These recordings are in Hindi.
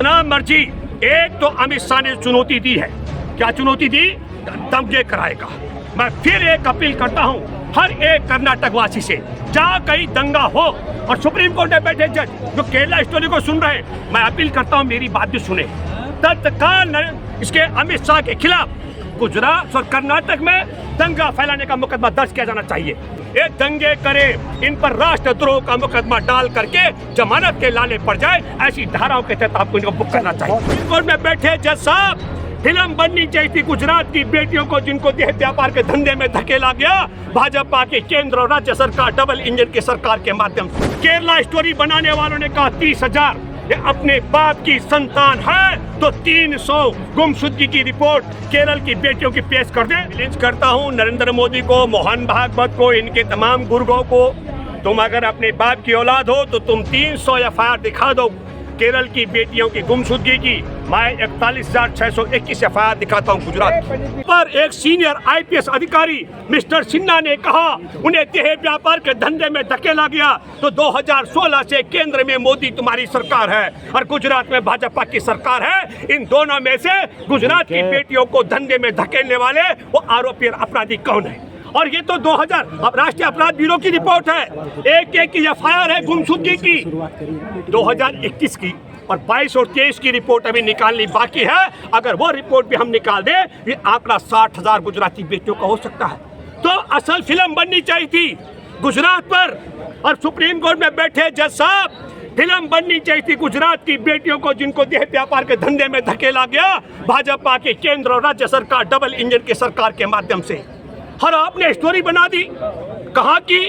ना मर्जी। एक तो अमित शाह ने चुनौती दी है, क्या चुनौती दी? दंगे कराएगा। मैं फिर एक अपील करता हूँ हर एक कर्नाटक वासी से, जहाँ कहीं दंगा हो और सुप्रीम कोर्ट में बैठे जज जो केरला स्टोरी को सुन रहे हैं, मैं अपील करता हूँ मेरी बात भी सुने। तत्काल इसके अमित शाह के खिलाफ गुजरात और कर्नाटक में दंगा फैलाने का मुकदमा दर्ज किया जाना चाहिए। ये दंगे करे, इन पर राष्ट्रद्रोह का मुकदमा डाल करके जमानत के लाले पड़ जाए, ऐसी धाराओं के तहत आपको इनको बुक करना चाहिए। कोर्ट में बैठे जज साहब, फिल्म बननी चाहिए थी गुजरात की बेटियों को जिनको देह व्यापार के धंधे में धकेला गया भाजपा की केंद्र और राज्य सरकार डबल इंजन की सरकार के माध्यम से। केरला स्टोरी बनाने वालों ने कहा 30,000 ये अपने बाप की संतान है तो 300 गुमशुदगी की रिपोर्ट केरल की बेटियों की पेश कर दे। चैलेंज करता हूं नरेंद्र मोदी को, मोहन भागवत को, इनके तमाम गुर्गों को, तुम अगर अपने बाप की औलाद हो तो तुम 300 एफआईआर दिखा दो केरल की बेटियों की गुमशुदगी की। मैं 41,621 एफआईआर दिखाता हूं गुजरात पर। एक सीनियर आईपीएस अधिकारी मिस्टर सिन्हा ने कहा उन्हें देह व्यापार के धंधे में धकेला गया तो 2016 से केंद्र में मोदी तुम्हारी सरकार है और गुजरात में भाजपा की सरकार है। इन दोनों में से गुजरात की बेटियों को धंधे में धकेलने वाले वो आरोपी और अपराधी कौन है? और ये तो 2000 राष्ट्रीय अपराध ब्यूरो की रिपोर्ट है, एक की एफआईआर है गुमशुदगी की 2021 की, और 22 और 23 की रिपोर्ट अभी निकालनी बाकी है। अगर वो रिपोर्ट भी हम निकाल दें, ये आंकड़ा 60,000 गुजराती बेटियों का हो सकता है। तो असल फिल्म बननी चाहिए थी गुजरात पर, और सुप्रीम कोर्ट में बैठे जज साहब, फिल्म बननी चाहिए थी गुजरात की बेटियों को जिनको देह व्यापार के धंधे में धकेला गया भाजपा की केंद्र और राज्य सरकार डबल इंजन की सरकार के माध्यम से। और आपने स्टोरी बना दी, कहाँ की?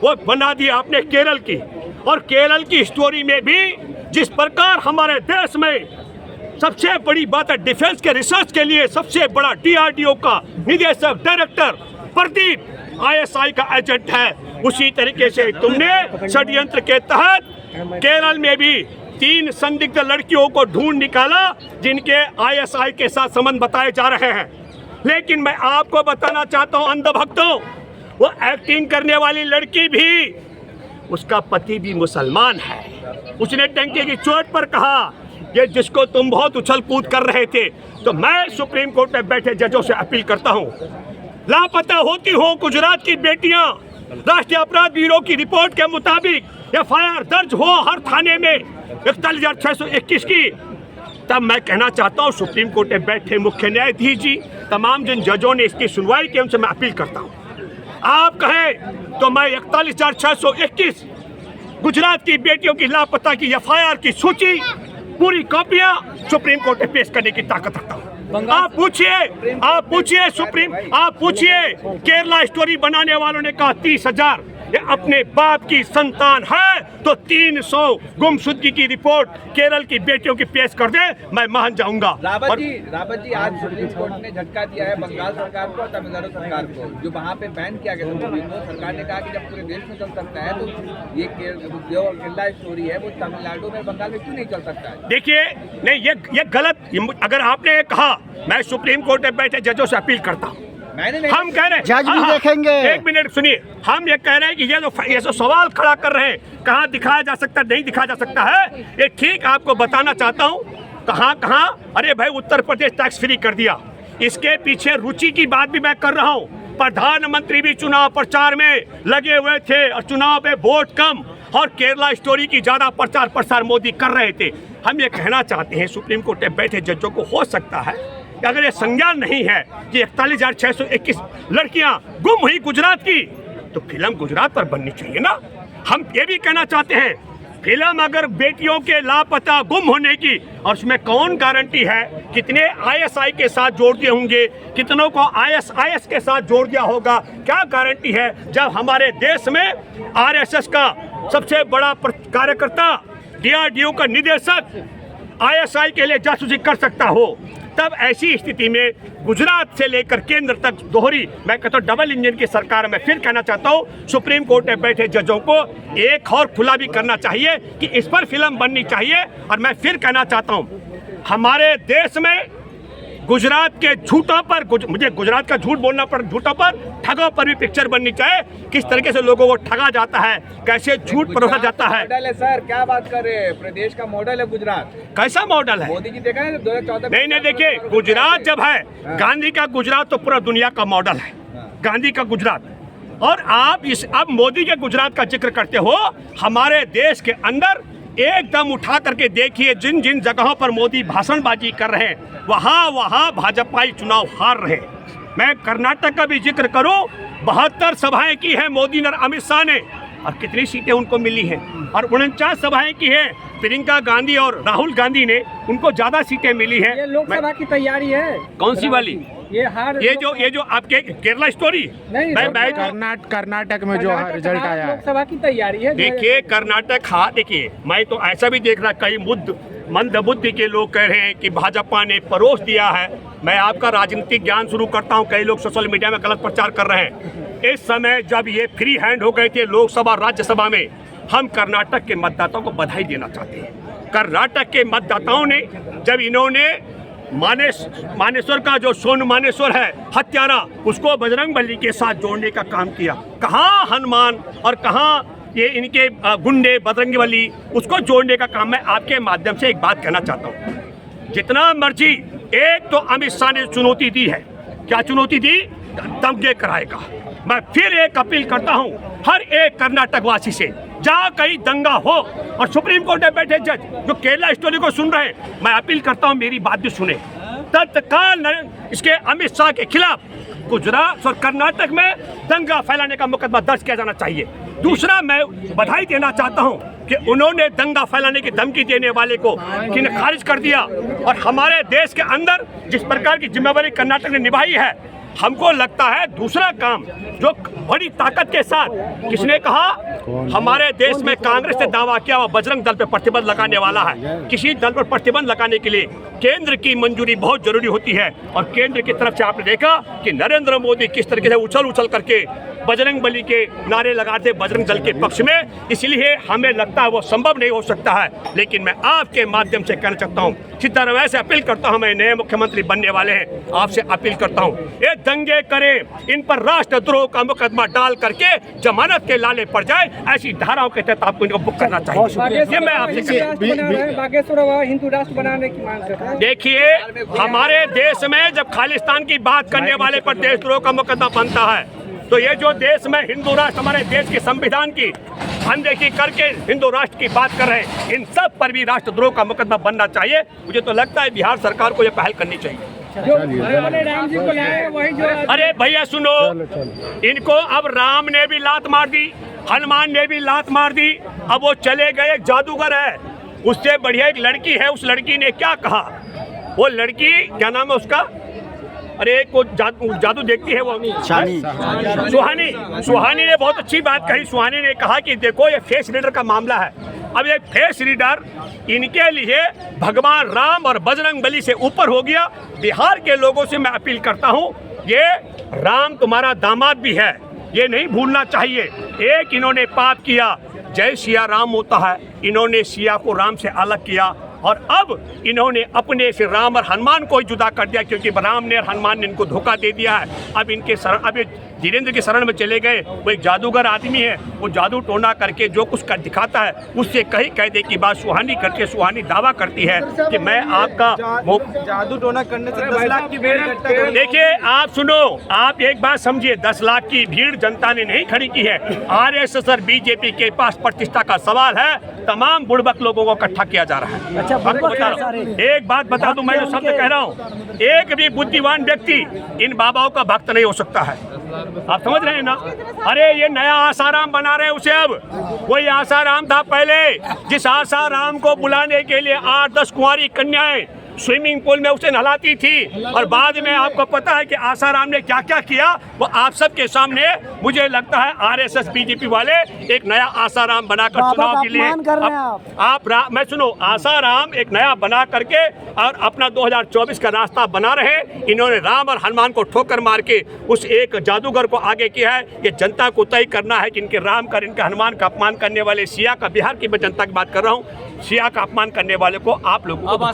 वो बना दी आपने केरल की। और केरल की स्टोरी में भी जिस प्रकार हमारे देश में सबसे बड़ी बात है, डिफेंस के रिसर्च के लिए सबसे बड़ा डीआरडीओ का निदेशक डायरेक्टर प्रदीप आईएसआई का एजेंट है, उसी तरीके से तुमने षड्यंत्र के तहत केरल में भी 3 संदिग्ध लड़कियों को ढूंढ निकाला जिनके आईएसआई के साथ संबंध बताए जा रहे हैं। लेकिन मैं आपको बताना चाहता हूं अंधभक्तों, वो एक्टिंग करने वाली लड़की भी, उसका पति भी मुसलमान है। उसने डंके की चोट पर कहा ये जिसको तुम बहुत उछल कूद कर रहे थे। तो मैं सुप्रीम कोर्ट में बैठे जजों से अपील करता हूं, लापता होती हो गुजरात की बेटियां, राष्ट्रीय अपराध ब्यूरो की रिपोर्ट के मुताबिक एफआईआर दर्ज हो हर थाने में 41,621 की, तब मैं कहना चाहता हूं सुप्रीम कोर्ट में बैठे मुख्य न्यायाधीश जी, तमाम जिन जजों ने इसकी सुनवाई की उनसे मैं अपील करता हूं, आप कहें तो मैं 41,621 गुजरात की बेटियों की लापता की एफआईआर की सूची पूरी कॉपियां सुप्रीम कोर्ट में पेश करने की ताकत रखता हूं। आप पूछिए केरला स्टोरी बनाने वालों ने कहा 30,000 ये अपने बाप की संतान है तो 300 गुमशुदगी की रिपोर्ट केरल की बेटियों की पेश कर दे, मैं मान जाऊंगा। रावत जी आज सुप्रीम कोर्ट ने झटका दिया है बंगाल सरकार को और तमिलनाडु सरकार को, जो वहाँ पे बैन किया गया था। तो सरकार ने कहा कि जब पूरे देश में चल सकता है तो ये जो केरला स्टोरी है वो तमिलनाडु में बंगाल में क्यों नहीं चल सकता है? देखिए नहीं, ये गलत। अगर आपने कहा, मैं सुप्रीम कोर्ट में बैठे जजों से अपील करता हूँ, हम कह रहे हैं जज भी देखेंगे। एक मिनट सुनिए, हम ये कह रहे हैं कि ये जो सवाल खड़ा कर रहे हैं कहाँ दिखाया जा सकता है, नहीं दिखाया जा सकता है, ये ठीक आपको बताना चाहता हूँ कहाँ। अरे भाई उत्तर प्रदेश टैक्स फ्री कर दिया, इसके पीछे रुचि की बात भी मैं कर रहा हूँ। प्रधानमंत्री भी चुनाव प्रचार में लगे हुए थे और चुनाव में वोट कम, और केरला स्टोरी की ज्यादा प्रचार प्रसार मोदी कर रहे थे। हम ये कहना चाहते हैं सुप्रीम कोर्ट में बैठे जजों को, हो सकता है अगर ये संज्ञान नहीं है कि 41,621 लड़कियां गुम हुई गुजरात की, तो फिल्म गुजरात पर बननी चाहिए ना। हम ये भी कहना चाहते हैं फिल्म अगर बेटियों के लापता गुम होने की, और उसमें कौन गारंटी है कितने आईएसआई के साथ जोड़ दिए होंगे, कितनों को आईएसआईएस के साथ जोड़ दिया होगा, क्या गारंटी है जब हमारे देश में आरएसएस का सबसे बड़ा कार्यकर्ता डीआरडीओ का निदेशक आईएसआई के लिए जासूसी कर सकता हो। तब ऐसी स्थिति में गुजरात से लेकर केंद्र तक दोहरी, मैं कहता हूँ डबल इंजन की सरकार में फिर कहना चाहता हूँ सुप्रीम कोर्ट में बैठे जजों को एक और खुला भी करना चाहिए कि इस पर फिल्म बननी चाहिए। और मैं फिर कहना चाहता हूँ हमारे देश में गुजरात के झूठों पर मुझे गुजरात का झूठ बोलना पड़, झूठों पर ठगों पर भी पिक्चर बननी चाहिए। किस तरीके से लोगों को ठगा जाता है, कैसे झूठ परोसा जाता है। मॉडल है सर, क्या बात कर रहे हैं, प्रदेश का मॉडल है गुजरात। कैसा मॉडल है? मोदी जी देखा है 2014 नहीं देखिए, गुजरात जब है, गांधी का गुजरात तो पूरा दुनिया का मॉडल है, गांधी का गुजरात। और आप अब मोदी के गुजरात का जिक्र करते हो। हमारे देश के अंदर एकदम उठा करके देखिए, जिन जिन जगहों पर मोदी भाषणबाजी कर रहे हैं, वहाँ भाजपाई चुनाव हार रहे। मैं कर्नाटक का भी जिक्र करूं, 72 सभाएं की हैं मोदी और अमित शाह ने, और कितनी सीटें उनको मिली हैं, और 49 सभाएं की हैं प्रियंका गांधी और राहुल गांधी ने, उनको ज्यादा सीटें मिली हैं। ये लोकसभा की तैयारी है। कौन सी वाली? ये जो आपके केरला स्टोरी नहीं, कर्नाटक में जो रिजल्ट आया है, लोकसभा की तैयारी है। देखिए कर्नाटक, हाँ देखिए, मैं तो ऐसा भी देख रहा, कई मंद बुद्धि के लोग कह रहे हैं कि भाजपा ने परोस दिया है। मैं आपका राजनीतिक ज्ञान शुरू करता हूं। कई लोग सोशल मीडिया में गलत प्रचार कर रहे हैं। इस समय जब ये फ्री हैंड हो गए थे लोकसभा राज्यसभा में, हम कर्नाटक के मतदाताओं को बधाई देना चाहते हैं। कर्नाटक के मतदाताओं ने, जब इन्होंने मानेश्वर का जो सोन मानेश्वर है हत्यारा, उसको बजरंगबली के साथ जोड़ने का काम किया। कहाँ हनुमान और कहाँ ये इनके गुंडे बजरंगबली, उसको जोड़ने का काम। मैं आपके माध्यम से एक बात कहना चाहता हूँ, जितना मर्जी, एक तो अमित शाह ने चुनौती दी है। क्या चुनौती दी? दंगे कराएगा। मैं फिर एक अपील करता हूँ हर एक कर्नाटक वासी से, जहाँ कहीं दंगा हो, और सुप्रीम कोर्ट में बैठे जज जो केरला स्टोरी को सुन रहे हैं, मैं अपील करता हूँ मेरी बात भी सुने। तत्काल इसके अमित शाह के खिलाफ गुजरात और कर्नाटक में दंगा फैलाने का मुकदमा दर्ज किया जाना चाहिए। दूसरा, मैं बधाई देना चाहता हूं कि उन्होंने दंगा फैलाने की धमकी देने वाले को खारिज कर दिया। और हमारे देश के अंदर जिस प्रकार की जिम्मेवारी कर्नाटक ने निभाई है, हमको लगता है दूसरा काम जो बड़ी ताकत के साथ, किसने कहा, हमारे देश में कांग्रेस ने दावा किया वो बजरंग दल पर प्रतिबंध लगाने वाला है। किसी दल पर प्रतिबंध लगाने के लिए केंद्र की मंजूरी बहुत जरूरी होती है, और केंद्र की तरफ से आपने देखा कि नरेंद्र मोदी किस तरीके से उछल कर बजरंगबली के नारे लगाते बजरंग दल के पक्ष में। इसलिए हमें लगता है वो संभव नहीं हो सकता है। लेकिन मैं आपके माध्यम से कहना चाहता हूँ, सिद्धारमैया से अपील करता हूँ, मैं नए मुख्यमंत्री बनने वाले हैं, आपसे अपील करता हूँ, ये दंगे करें, इन पर राष्ट्रद्रोह का मुकदमा डाल करके जमानत के लाले पड़ जाए, ऐसी धाराओं के तहत आपको इनको बुक करना चाहिए। ये मैं आपसे बागेश्वर हिंदू राष्ट्र बनाने की मांग कर रहे हैं। देखिए, हमारे देश में जब खालिस्तान की बात करने वाले पर देशद्रोह का मुकदमा बनता है, तो ये जो देश में हिंदू राष्ट्र, हमारे देश के संविधान की अनदेखी करके हिंदू राष्ट्र की बात कर रहे हैं, इन सब पर भी राष्ट्रद्रोह का मुकदमा बनना चाहिए। मुझे तो लगता है बिहार सरकार को ये पहल करनी चाहिए। जो राम जी को लाए वही जो, अरे भैया सुनो, इनको अब राम ने भी लात मार दी, हनुमान ने भी लात मार दी, अब वो चले गए। एक जादूगर है, उससे बढ़िया एक लड़की है, उस लड़की ने क्या कहा, वो लड़की क्या नाम है उसका, अरे को जादू देखती है वो सुहानी ने बहुत अच्छी बात कही। सुहानी ने कहा कि देखो ये फेस रीडर का मामला है। अब ये फेस रीडर इनके लिए भगवान राम और बजरंगबली से ऊपर हो गया। बिहार के लोगों से मैं अपील करता हूँ, ये राम तुम्हारा दामाद भी है, ये नहीं भूलना चाहिए। एक इन्होंने पाप किया, जय सिया राम होता है, इन्होंने सिया को राम से अलग किया, और अब इन्होंने अपने से राम और हनुमान को ही जुदा कर दिया, क्योंकि राम ने और हनुमान ने इनको धोखा दे दिया है। अब इनके अब धीरेन्द्र के शरण में चले गए। वो एक जादूगर आदमी है, वो जादू टोना करके जो कुछ कर दिखाता है, उससे कहीं कहने की बात सुहानी करके सुहानी दावा करती है कि मैं आपका जादू टोना करने से 10 लाख की भीड़ इकट्ठा कर। देखिए आप सुनो, आप एक बात समझिए, 10 लाख की भीड़ जनता ने नहीं खड़ी की है। RSS और बीजेपी के पास प्रतिष्ठा का सवाल है, तमाम बुड़बक लोगों को इकट्ठा किया जा रहा है। एक बात बता दूं, मैं जो शब्द कह रहा हूँ, एक भी बुद्धिमान व्यक्ति इन बाबाओं का भक्त नहीं हो सकता है। आप समझ रहे हैं ना? अरे ये नया आसाराम बना रहे हैं उसे। अब वही आसाराम था पहले, जिस आसाराम को बुलाने के लिए 8-10 कुंवारी कन्याएं स्विमिंग पूल में उसे नहलाती थी, और बाद में आपको पता है कि आसाराम ने क्या क्या किया, वो आप सबके सामने। मुझे लगता है RSS बीजेपी वाले एक नया आसाराम बनाकर चुनाव के लिए मैं सुनो, आसाराम एक नया बना करके और अपना 2024 का रास्ता बना रहे। इन्होंने राम और हनुमान को ठोकर मार के उस एक जादूगर को आगे किया है। ये जनता को तय करना है कि इनके राम का, इनके हनुमान का अपमान करने वाले सिया का, बिहार की मैं जनता की बात कर रहा हूँ, सिया का अपमान करने वाले को आप लोगों को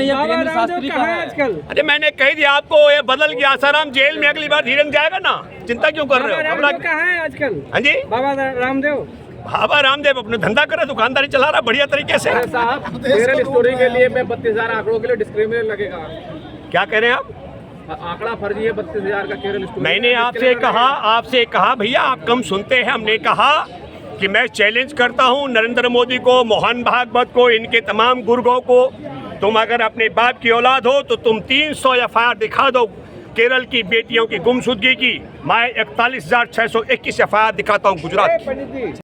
नहीं है, बाबा धीरेन्द्र रामदेव शास्त्री कहाँ है है। आजकल? अरे मैंने कह दिया आपको, ये बदल गया आसाराम जेल में, अगली बार धीरेन्द्र जाएगा ना, चिंता क्यों कर बाबा रहे हो? रामदेव कहाँ है आजकल? हाँ जी, बाबा रामदेव बाबा रामदेव अपने धंधा कर रहा, दुकानदारी चला रहा बढ़िया तरीके से। साहब केरल स्टोरी के लिए मैं 32,000 आंकड़ों के लिए डिस्क्लेमर लगेगा। क्या कह रहे हैं आप? आंकड़ा फर्जी है 32,000 का केरल स्टोरी। मैंने आपसे कहा भैया आप कम सुनते हैं। हमने कहा कि मैं चैलेंज करता हूं नरेंद्र मोदी को, मोहन भागवत को, इनके तमाम गुर्गों को, तुम अगर अपने बाप की औलाद हो तो तुम 300 FIR दिखा दो केरल की बेटियों की गुमशुदगी की। मैं 41,621 FIR दिखाता हूं गुजरात की। पंडित जी